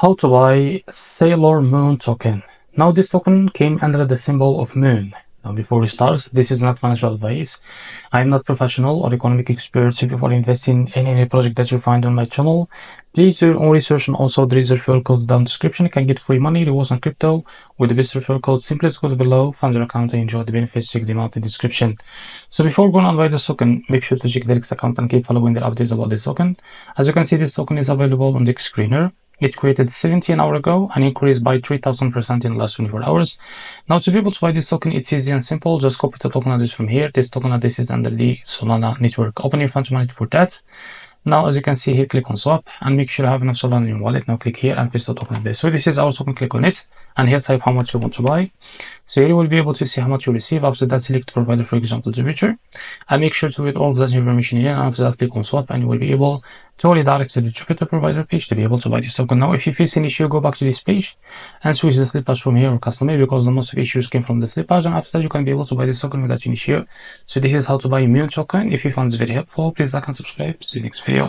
How to buy Sailor Moon token. Now this token came under the symbol of moon. Now before we start, this is not financial advice. I am not professional or economic expert. So before investing in any project that you find on my channel, please do your own research, and also there is a referral code down in the description. You can get free money, rewards on crypto with the best referral code. Simply go below, fund your account and enjoy the benefits. Check them out in the description. So before going on buy this token, make sure to check the REFERRAL account and keep following the updates about this token. As you can see, this token is available on the screener. It created 17 hours ago and increased by 3000% in the last 24 hours. Now to be able to buy this token, it's easy and simple. Just copy the token address from here. This token address is under the Solana network. Open your funds wallet for that. Now as you can see here, click on swap and make sure you have enough Solana in your wallet. Now click here and paste the token address. So this is our token, click on it and here type how much you want to buy. So here you will be able to see how much you receive. After that, select provider, for example, the future, and make sure to read all of that information here. And after that, click on swap and you will be able to redirect to the crypto provider page to be able to buy this token. Now if you face an issue, go back to this page and switch the slippage from here or custom made, because the most of issues came from the slippage, and after that you can be able to buy this token without any issue. So this is how to buy a Moon token. If you found this very helpful, please like and subscribe. See you next video.